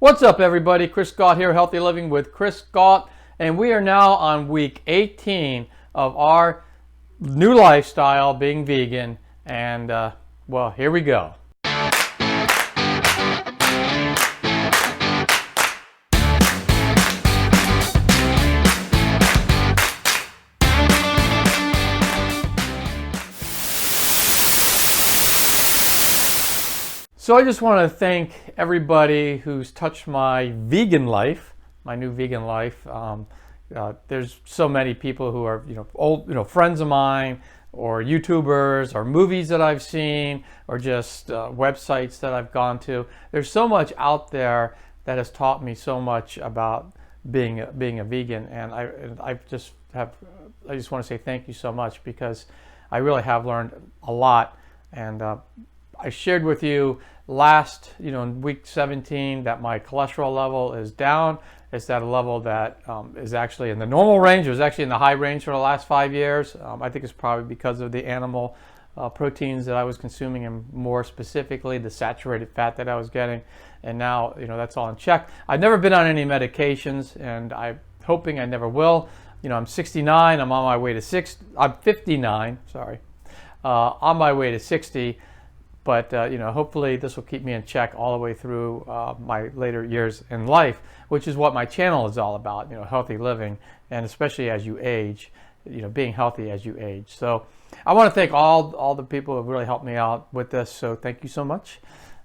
What's up, everybody? Chris Gault here, Healthy Living with Chris Gault, and we are now on week 18 of our new lifestyle, being vegan, and well, here we go. So I just want to thank everybody who's touched my vegan life, my new vegan life. There's so many people who are, old, friends of mine, or YouTubers, or movies that I've seen, or just websites that I've gone to. There's so much out there that has taught me so much about being a vegan, and I just want to say thank you so much, because I really have learned a lot. And I shared with you in week 17 that my cholesterol level is down. It's at a level that is actually in the normal range. It was actually in the high range for the last 5 years. I think it's probably because of the animal proteins that I was consuming, and more specifically the saturated fat that I was getting. And now, that's all in check. I've never been on any medications, and I'm hoping I never will. I'm 69. I'm on my way to 60. I'm 59. Sorry, on my way to 60. But hopefully this will keep me in check all the way through my later years in life, which is what my channel is all about. Healthy living, and especially as you age, being healthy as you age. So I want to thank all the people who have really helped me out with this. So thank you so much.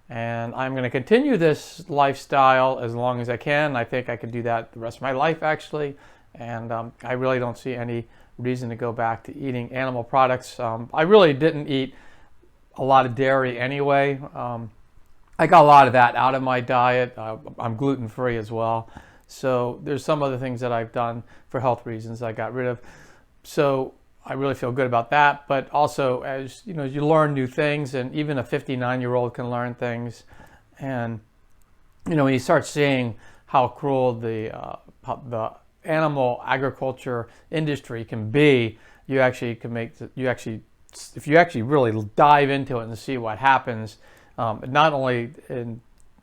And I'm going to continue this lifestyle as long as I can. I think I can do that the rest of my life, actually. And I really don't see any reason to go back to eating animal products. I really didn't eat a lot of dairy anyway. I got a lot of that out of my diet. I'm gluten-free as well. So there's some other things that I've done for health reasons I got rid of. So I really feel good about that. But also, as you learn new things, and even a 59-year-old can learn things. And when you start seeing how cruel the animal agriculture industry can be, if you actually really dive into it and see what happens, not only in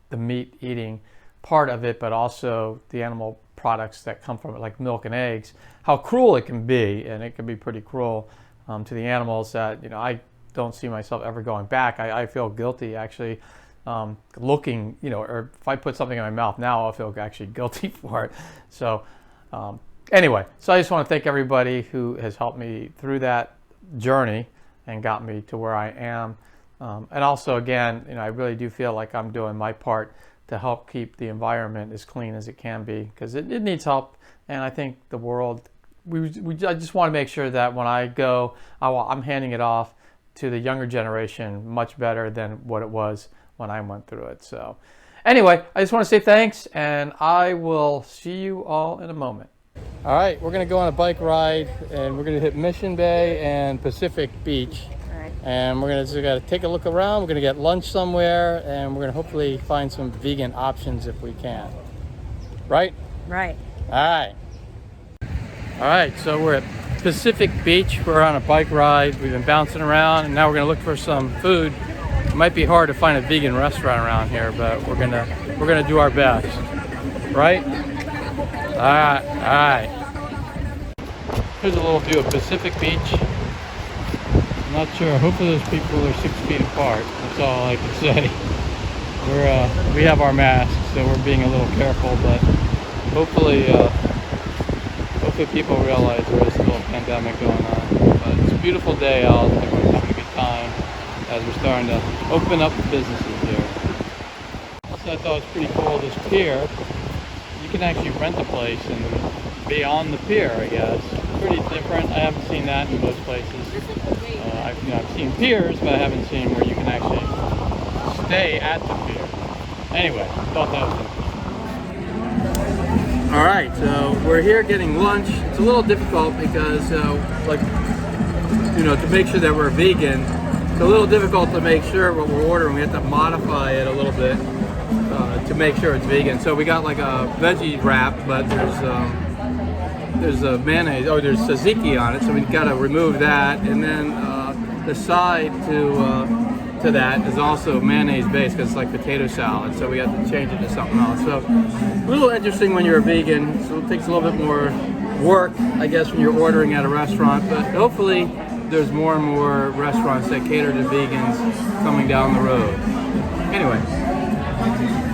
the meat eating part of it, but also the animal products that come from it, like milk and eggs, how cruel it can be. And it can be pretty cruel to the animals that, I don't see myself ever going back. I feel guilty actually looking, or if I put something in my mouth now, I'll feel actually guilty for it. So anyway, so I just want to thank everybody who has helped me through that journey and got me to where I am. And also, again, I really do feel like I'm doing my part to help keep the environment as clean as it can be, because it needs help. And I think the world, I just want to make sure that when I go, I'm handing it off to the younger generation much better than what it was when I went through it. So anyway, I just want to say thanks, and I will see you all in a moment. All right, we're going to go on a bike ride, and we're going to hit Mission Bay and Pacific Beach. All right. And we're going to take a look around. We're going to get lunch somewhere, and we're going to hopefully find some vegan options if we can. Right? Right. All right. All right, so we're at Pacific Beach. We're on a bike ride. We've been bouncing around, and now we're going to look for some food. It might be hard to find a vegan restaurant around here, but we're gonna do our best. Right? All right. Here's a little view of Pacific Beach. I'm not sure. Hopefully those people are 6 feet apart. That's all I can say. We have our masks, so we're being a little careful. But hopefully people realize there is a little pandemic going on. But it's a beautiful day out. Everyone's having a good time as we're starting to open up the businesses here. Also, I thought it was pretty cool. This pier. You can actually rent a place and be on the pier, I guess. Pretty different. I haven't seen that in most places. I've seen piers, but I haven't seen where you can actually stay at the pier. Anyway, thought that was cool. All right, so we're here getting lunch. It's a little difficult because, to make sure that we're vegan, it's a little difficult to make sure what we're ordering. We have to modify it a little bit to make sure it's vegan. So we got like a veggie wrap, but there's a mayonnaise. Oh, there's tzatziki on it, so we've got to remove that. And then the side to to that is also mayonnaise based because it's like potato salad, so we had to change it to something else. So a little interesting when you're a vegan, so it takes a little bit more work, I guess, when you're ordering at a restaurant, but hopefully there's more and more restaurants that cater to vegans coming down the road. Anyway,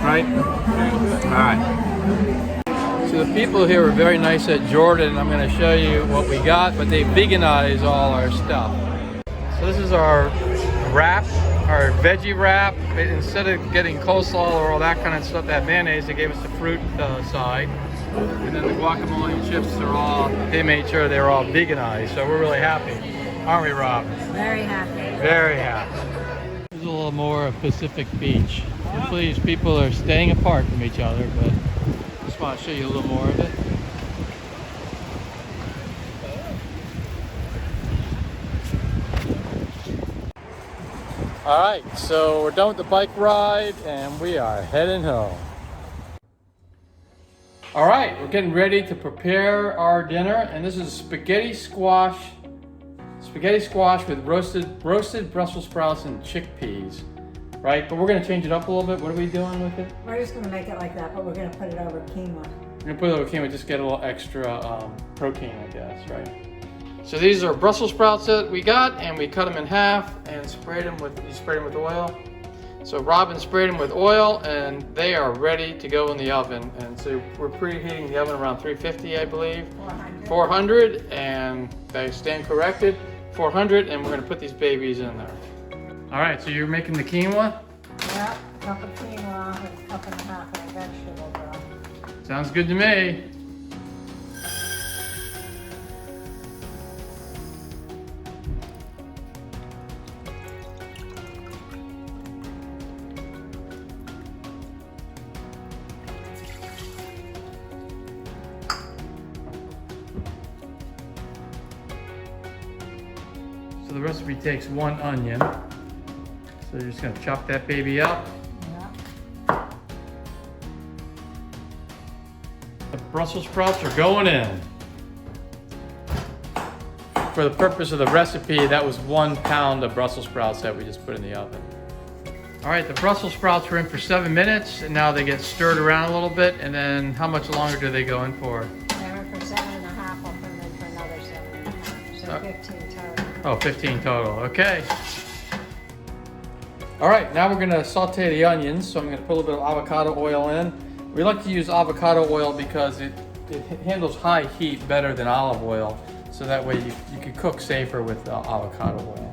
right? All right. So the people here were very nice at Jordan. I'm going to show you what we got, but they veganize all our stuff. So this is our wrap, our veggie wrap. Instead of getting coleslaw or all that kind of stuff, that mayonnaise, they gave us the fruit side. And then the guacamole chips are all, they made sure they were all veganized. So we're really happy. Aren't we, Rob? Very happy. Very happy. There's a little more of Pacific Beach. Hopefully these people are staying apart from each other, but just want to show you a little more of it. All right, so we're done with the bike ride and we are heading home. All right, we're getting ready to prepare our dinner, and this is spaghetti squash with roasted Brussels sprouts and chickpeas. Right, but we're going to change it up a little bit. What are we doing with it? We're just going to make it like that, but we're going to put it over quinoa. We're going to put it over quinoa, just get a little extra protein, I guess, right? So these are Brussels sprouts that we got, and we cut them in half and sprayed them with oil. So Robin sprayed them with oil, and they are ready to go in the oven. And so we're preheating the oven around 350, I believe. 400, and they stand corrected. 400, and we're going to put these babies in there. All right, so you're making the quinoa? Yep, a cup of quinoa and a cup and a half of vegetable broth. Sounds good to me. So the recipe takes 1 onion. So you're just gonna chop that baby up. Yeah. The Brussels sprouts are going in. For the purpose of the recipe, that was 1 pound of Brussels sprouts that we just put in the oven. All right, the Brussels sprouts were in for 7 minutes, and now they get stirred around a little bit, and then how much longer do they go in for? They were for 7.5, I'll put them in for another 7.5, so 15 total. Oh, 15 total, okay. All right, now we're gonna saute the onions. So I'm gonna put a little bit of avocado oil in. We like to use avocado oil because it handles high heat better than olive oil. So that way you can cook safer with avocado oil.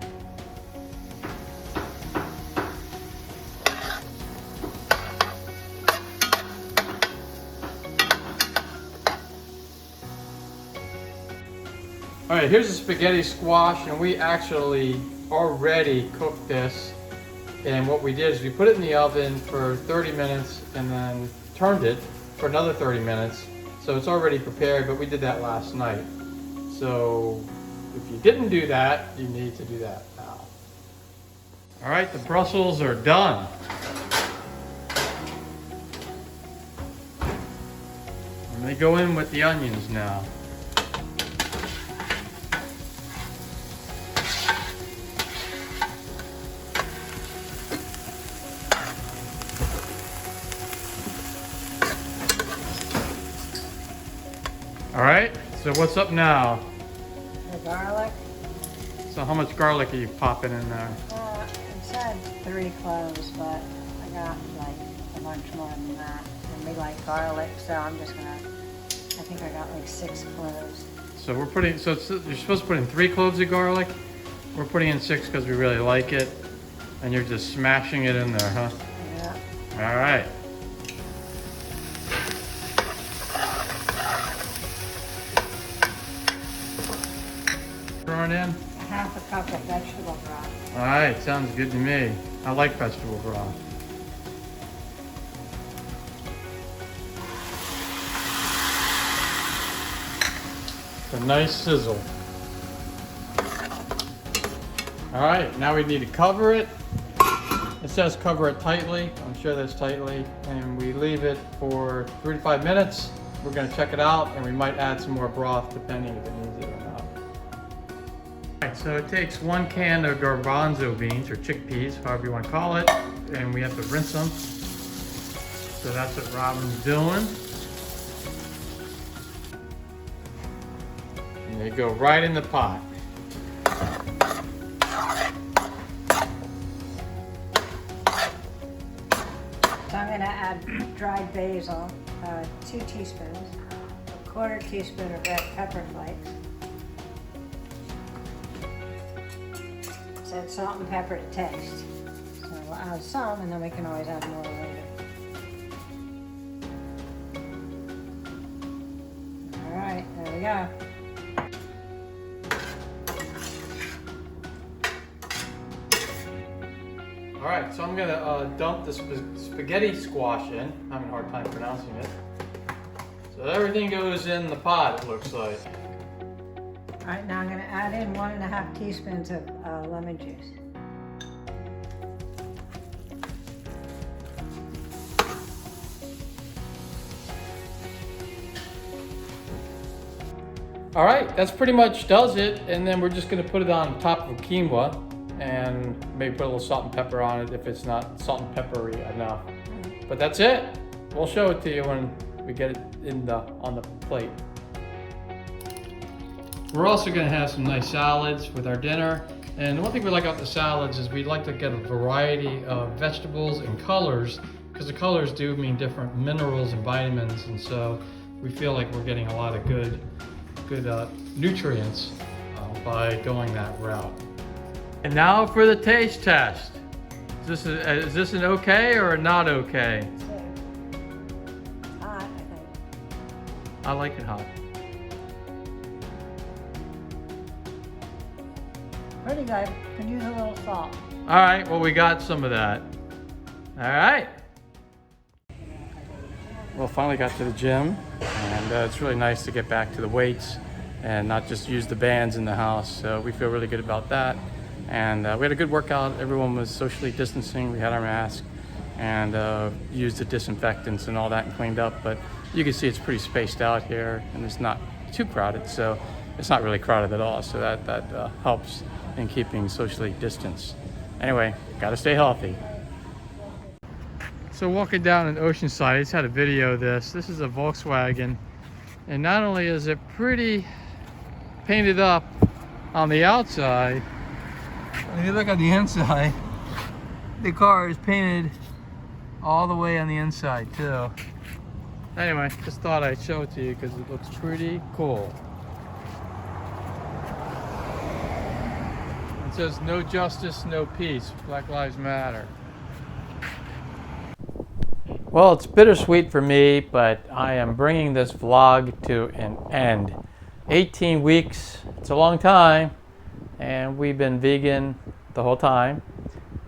All right, here's the spaghetti squash, and we actually already cooked this. And what we did is we put it in the oven for 30 minutes and then turned it for another 30 minutes. So it's already prepared, but we did that last night. So if you didn't do that, you need to do that now. All right, the Brussels are done. And they go in with the onions now. All right, so what's up now? The garlic. So how much garlic are you popping in there? It said 3 cloves, but I got like a bunch more than that. And we like garlic, so I'm just gonna, I think I got like 6 cloves. So we're putting, you're supposed to put in 3 cloves of garlic. We're putting in 6 because we really like it. And you're just smashing it in there, huh? Yeah. All right. Throwing in? Half a cup of vegetable broth. All right, sounds good to me. I like vegetable broth. It's a nice sizzle. All right, now we need to cover it. It says cover it tightly. I'm sure that's tightly. And we leave it for 3 to 5 minutes. We're gonna check it out, and we might add some more broth depending if it needs it or not. right, so it takes 1 can of garbanzo beans or chickpeas, however you want to call it, and we have to rinse them. So that's what Robin's doing. And they go right in the pot. So I'm going to add dried basil, 2 teaspoons, a 1/4 teaspoon of red pepper flakes. Add salt and pepper to taste. So we'll add some and then we can always add more later. Alright, there we go. Alright, so I'm gonna dump the spaghetti squash in. I'm having a hard time pronouncing it. So everything goes in the pot, it looks like. All right, now I'm going to add in 1½ teaspoons of lemon juice. All right, that's pretty much does it. And then we're just going to put it on top of quinoa and maybe put a little salt and pepper on it if it's not salt and peppery enough. But that's it. We'll show it to you when we get it on the plate. We're also going to have some nice salads with our dinner. And the one thing we like about the salads is we like to get a variety of vegetables and colors, because the colors do mean different minerals and vitamins, and so we feel like we're getting a lot of good nutrients by going that route. And now for the taste test. Is this an okay or a not okay? It's hot, I think. I like it hot. Pretty good. Could use a little salt. All right, well, we got some of that. All right. Well, finally got to the gym, and it's really nice to get back to the weights and not just use the bands in the house. So we feel really good about that. And we had a good workout. Everyone was socially distancing. We had our masks and used the disinfectants and all that and cleaned up. But you can see it's pretty spaced out here, and it's not too crowded. So it's not really crowded at all. So that helps in keeping socially distanced. Anyway, gotta stay healthy. So walking down in Oceanside, I just had a video of this. This is a Volkswagen, and not only is it pretty painted up on the outside, if you look at the inside, the car is painted all the way on the inside too. Anyway, just thought I'd show it to you because it looks pretty cool. It says no justice, no peace. Black Lives Matter. Well, it's bittersweet for me, but I am bringing this vlog to an end. 18 weeks, it's a long time, and we've been vegan the whole time,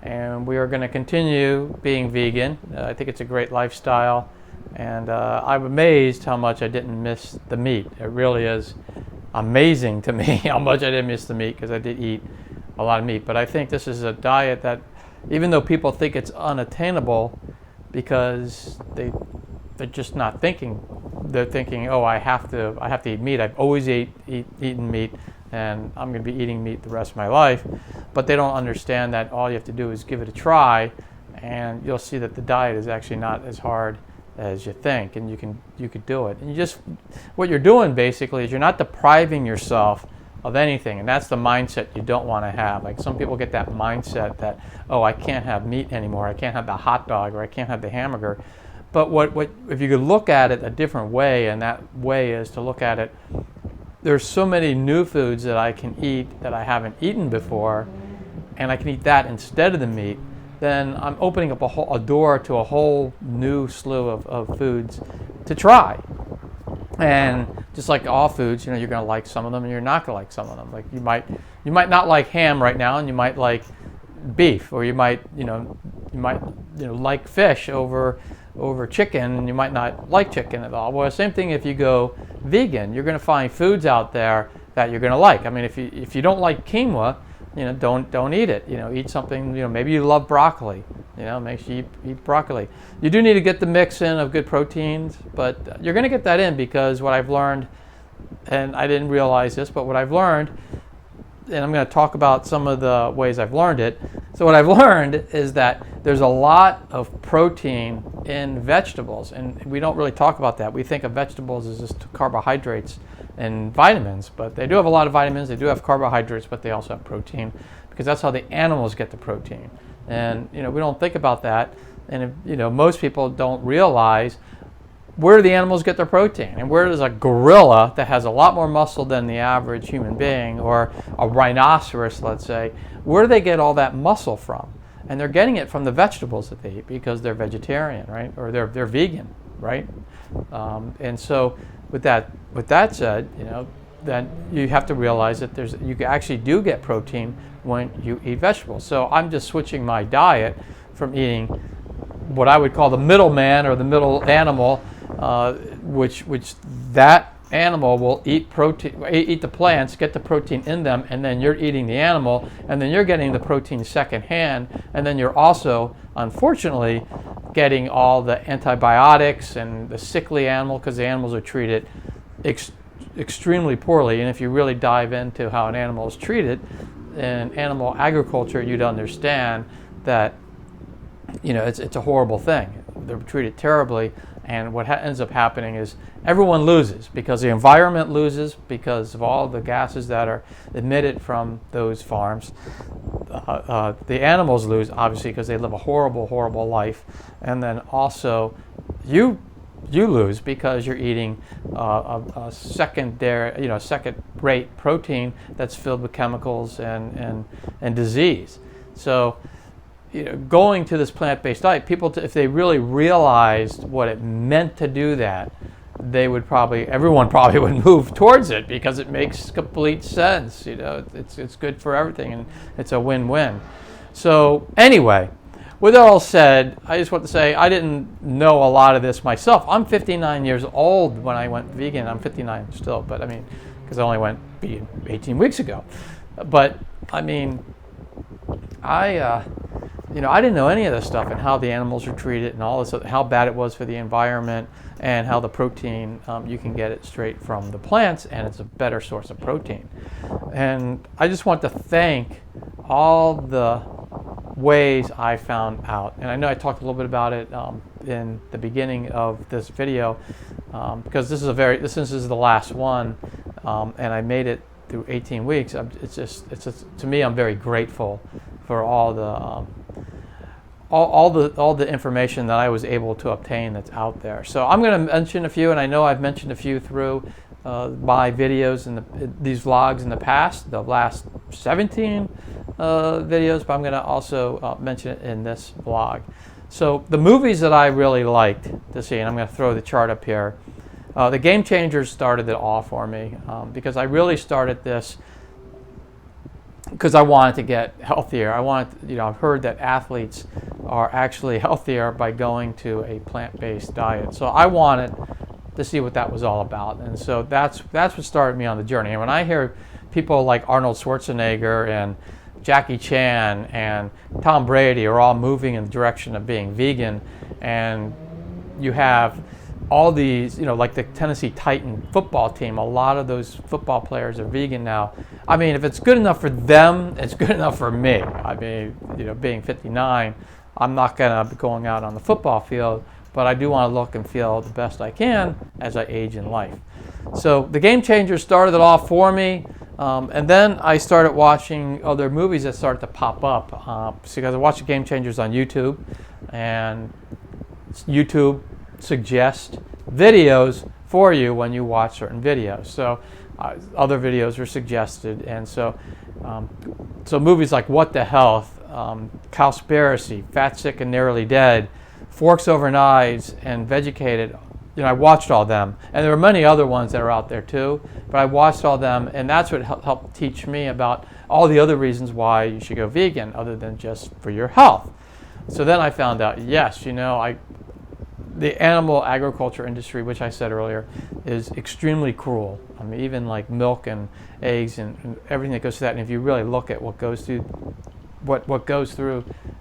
and we are going to continue being vegan. I think it's a great lifestyle, and I'm amazed how much I didn't miss the meat. It really is amazing to me how much I didn't miss the meat, because I did eat a lot of meat. But I think this is a diet that, even though people think it's unattainable, because they're just not thinking. They're thinking, oh, I have to eat meat. I've always eaten meat, and I'm going to be eating meat the rest of my life. But they don't understand that all you have to do is give it a try, and you'll see that the diet is actually not as hard as you think, and you could do it. And what you're doing basically is you're not depriving yourself of anything, and that's the mindset you don't want to have. Like, some people get that mindset that, oh, I can't have meat anymore, I can't have the hot dog, or I can't have the hamburger. But what if you could look at it a different way, and that way is to look at it, there's so many new foods that I can eat that I haven't eaten before, and I can eat that instead of the meat, then I'm opening up a door to a whole new slew of foods to try. And just like all foods, you're going to like some of them and you're not going to like some of them. Like you might not like ham right now, and you might like beef, or you might like fish over chicken, and you might not like chicken at all. Well, same thing if you go vegan. You're going to find foods out there that you're going to like. I mean, if you don't like quinoa, don't eat it. Eat something. Maybe you love broccoli. Make sure you eat broccoli. You do need to get the mix in of good proteins, but you're going to get that in, because what I've learned, and I didn't realize this, but what I've learned and I'm going to talk about some of the ways I've learned it. So what I've learned is that there's a lot of protein in vegetables, and we don't really talk about that. We think of vegetables as just carbohydrates and vitamins, but they do have a lot of vitamins, they do have carbohydrates, but they also have protein, because that's how the animals get the protein. And we don't think about that, and most people don't realize where do the animals get their protein, and where does a gorilla that has a lot more muscle than the average human being, or a rhinoceros, let's say, where do they get all that muscle from? And they're getting it from the vegetables that they eat, because they're vegetarian, right? Or they're vegan, right? And so with that said, then you have to realize that you actually do get protein when you eat vegetables. So I'm just switching my diet from eating what I would call the middleman, or the middle animal, which that animal will eat protein, eat the plants, get the protein in them, and then you're eating the animal, and then you're getting the protein secondhand, and then you're also, unfortunately, getting all the antibiotics and the sickly animal, because the animals are treated extremely poorly. And if you really dive into how an animal is treated in animal agriculture, you'd understand that it's a horrible thing. They're treated terribly, and what ends up happening is everyone loses, because the environment loses because of all the gases that are emitted from those farms. The animals lose, obviously, because they live a horrible, horrible life, and then also you lose because you're eating a secondary, second-rate protein that's filled with chemicals and disease. So going to this plant-based diet, people, if they really realized what it meant to do that, everyone probably would move towards it, because it makes complete sense. It's good for everything, and it's a win-win. So anyway, with that all said, I just want to say I didn't know a lot of this myself. I'm 59 years old when I went vegan. I'm 59 still, but because I only went vegan 18 weeks ago. But I didn't know any of this stuff, and how the animals are treated, and all this, how bad it was for the environment, and how the protein, you can get it straight from the plants, and it's a better source of protein. And I just want to thank all the ways I found out. And I know I talked a little bit about it in the beginning of this video, because this is the last one, and I made it through 18 weeks. To me, I'm very grateful for all the information that I was able to obtain that's out there. So I'm going to mention a few, and I know I've mentioned a few through my videos and these vlogs in the past, the last 17 videos, but I'm going to also mention it in this vlog. So the movies that I really liked to see, and I'm going to throw the chart up here. The Game Changers started it all for me, because I really started this because I wanted to get healthier. I've heard that athletes are actually healthier by going to a plant-based diet. So I wanted to see what that was all about, and so that's what started me on the journey. And when I hear people like Arnold Schwarzenegger and Jackie Chan and Tom Brady are all moving in the direction of being vegan, and you have all these, like the Tennessee Titan football team, a lot of those football players are vegan now. If it's good enough for them, it's good enough for me. Being 59, I'm not going to be going out on the football field, but I do want to look and feel the best I can as I age in life. So the Game Changers started it off for me, and then I started watching other movies that started to pop up, because I watched the Game Changers on YouTube, and YouTube suggest videos for you when you watch certain videos. So other videos were suggested, and so movies like What the Health, Cowspiracy, Fat, Sick, and Nearly Dead, Forks Over Knives, and Vegucated. I watched all them, and there are many other ones that are out there too, but I watched all them, and that's what helped teach me about all the other reasons why you should go vegan, other than just for your health. So then I found out, yes, the animal agriculture industry, which I said earlier, is extremely cruel. Even like milk and eggs and everything that goes through that. And if you really look at what goes through,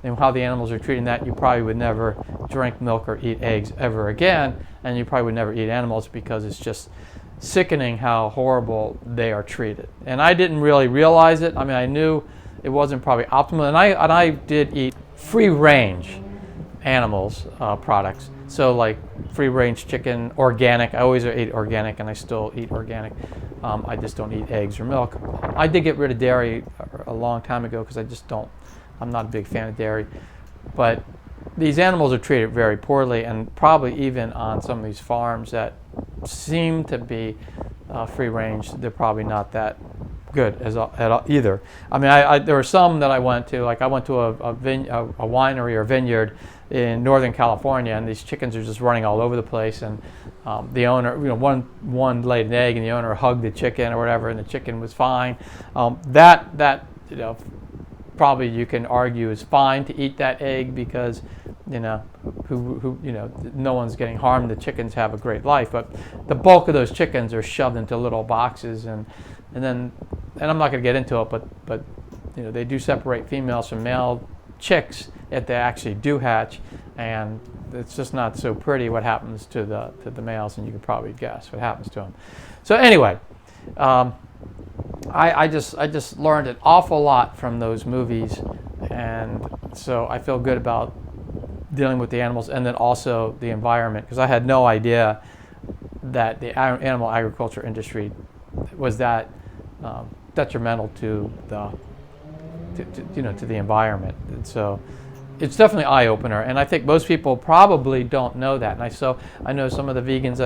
and how the animals are treating that, you probably would never drink milk or eat eggs ever again, and you probably would never eat animals, because it's just sickening how horrible they are treated. And I didn't really realize it. I mean, I knew it wasn't probably optimal. And I did eat free range animals products. So like free range chicken, organic. I always ate organic, and I still eat organic. I just don't eat eggs or milk. I did get rid of dairy a long time ago because I'm not a big fan of dairy. But these animals are treated very poorly, and probably even on some of these farms that seem to be free range, they're probably not that good either. I mean, there were some that I went to, like I went to a winery or vineyard in Northern California, and these chickens are just running all over the place, and the owner, one laid an egg, and the owner hugged the chicken or whatever, and the chicken was fine. That probably you can argue is fine to eat that egg because no one's getting harmed. The chickens have a great life, but the bulk of those chickens are shoved into little boxes, and I'm not going to get into it, but they do separate females from male chicks if they actually do hatch, and it's just not so pretty what happens to the males, and you can probably guess what happens to them. So anyway, I just learned an awful lot from those movies, and so I feel good about dealing with the animals and then also the environment, because I had no idea that the animal agriculture industry was that detrimental to the environment. And so it's definitely an eye-opener, and I think most people probably don't know that. And I know some of the vegans,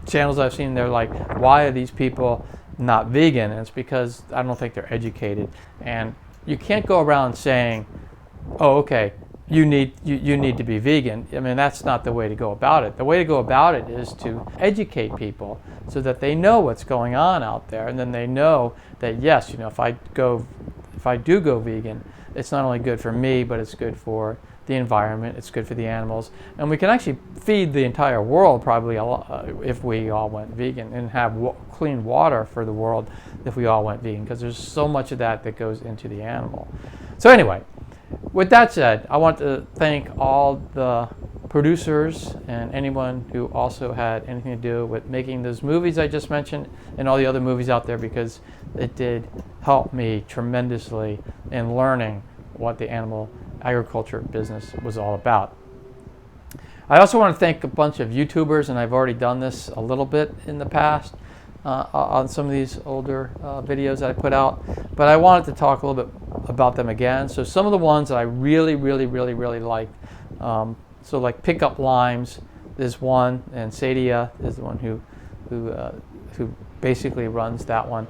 channels I've seen, they're like, why are these people not vegan? And it's because I don't think they're educated. And you can't go around saying, oh, okay, you need to be vegan. I mean, that's not the way to go about it. The way to go about it is to educate people so that they know what's going on out there, and then they know that yes, if I do go vegan, it's not only good for me, but it's good for the environment, it's good for the animals, and we can actually feed the entire world probably if we all went vegan, and have clean water for the world if we all went vegan, because there's so much of that goes into the animal. So anyway, with that said, I want to thank all the producers and anyone who also had anything to do with making those movies I just mentioned and all the other movies out there, because it did help me tremendously in learning what the animal agriculture business was all about. I also want to thank a bunch of YouTubers, and I've already done this a little bit in the past on some of these older videos that I put out, but I wanted to talk a little bit about them again. So some of the ones that I really liked, so like Pickup Limes is one, and Sadia is the one who basically runs that one.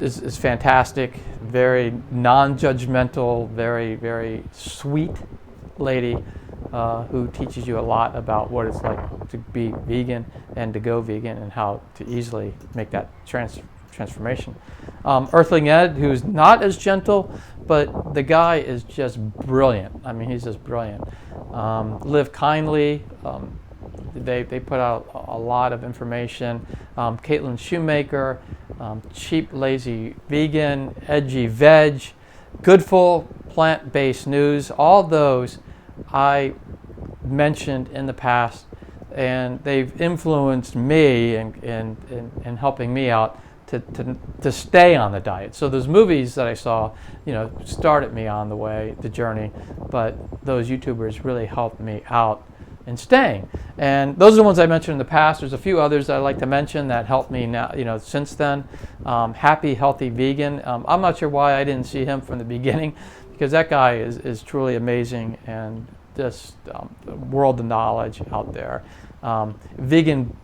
Is fantastic, very non-judgmental, very sweet lady who teaches you a lot about what it's like to be vegan and to go vegan and how to easily make that transformation. Earthling Ed, who's not as gentle, but the guy is just brilliant. I mean, he's just brilliant. Live Kindly, they put out a lot of information. Caitlin Shoemaker, Cheap Lazy Vegan, Edgy Veg, Goodful Plant-Based News, all those I mentioned in the past, and they've influenced me in helping me out to stay on the diet. So those movies that I saw, started me on the journey, but those YouTubers really helped me out in staying. And those are the ones I mentioned in the past. There's a few others that I'd like to mention that helped me now, since then. Happy Healthy Vegan. I'm not sure why I didn't see him from the beginning, because that guy is truly amazing and just a world of knowledge out there. Vegan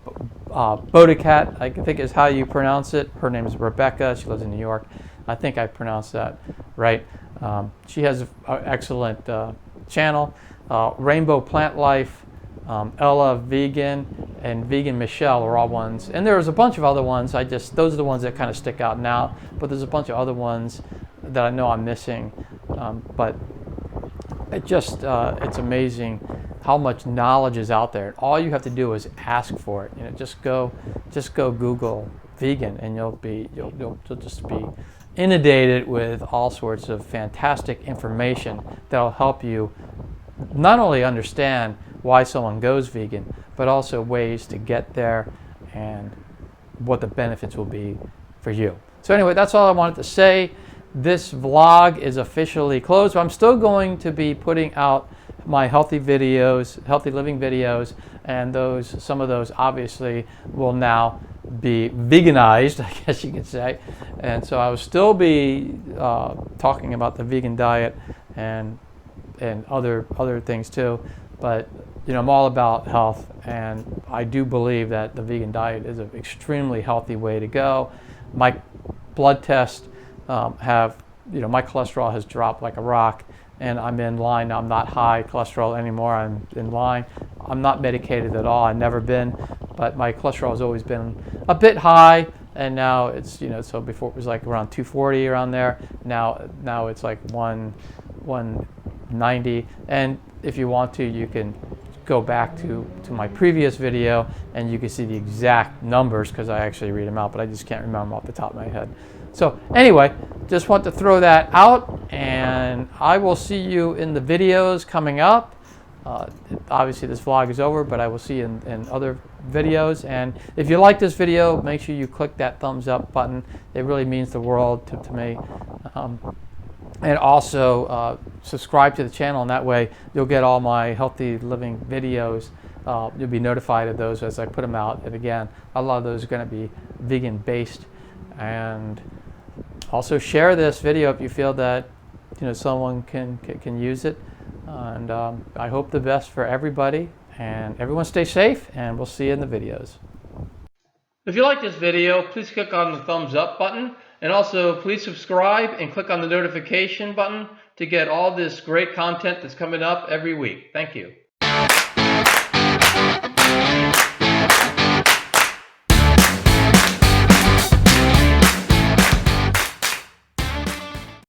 Bodecat, I think is how you pronounce it. Her name is Rebecca. She lives in New York. I think I pronounced that right. She has an excellent channel. Rainbow Plant Life, Ella Vegan, and Vegan Michelle are all ones. And there's a bunch of other ones. Those are the ones that kind of stick out now. But there's a bunch of other ones that I know I'm missing. But it's amazing how much knowledge is out there. And all you have to do is ask for it. Just go Google vegan, and you'll just be inundated with all sorts of fantastic information that'll help you not only understand why someone goes vegan, but also ways to get there and what the benefits will be for you. So anyway, that's all I wanted to say. This vlog is officially closed, but I'm still going to be putting out my healthy videos, healthy living videos, and some of those obviously will now be veganized, I guess you could say. And so I will still be talking about the vegan diet and other things too. But I'm all about health, and I do believe that the vegan diet is an extremely healthy way to go. My blood tests have, my cholesterol has dropped like a rock, and I'm in line. I'm not high cholesterol anymore. I'm in line. I'm not medicated at all. I've never been, but my cholesterol has always been a bit high, and now it's, so before it was like around 240 around there. Now it's like 190, and if you want to, you can go back to my previous video and you can see the exact numbers, because I actually read them out, but I just can't remember them off the top of my head. So anyway, just want to throw that out, and I will see you in the videos coming up. Obviously this vlog is over, but I will see you in other videos. And if you like this video, make sure you click that thumbs up button. It really means the world to me. And also subscribe to the channel, and that way you'll get all my healthy living videos. You'll be notified of those as I put them out. And again, a lot of those are going to be vegan based. And also share this video if you feel that someone can use it. And I hope the best for everybody. And everyone stay safe, and we'll see you in the videos. If you like this video, please click on the thumbs up button, and also please subscribe and click on the notification button to get all this great content that's coming up every week. Thank you.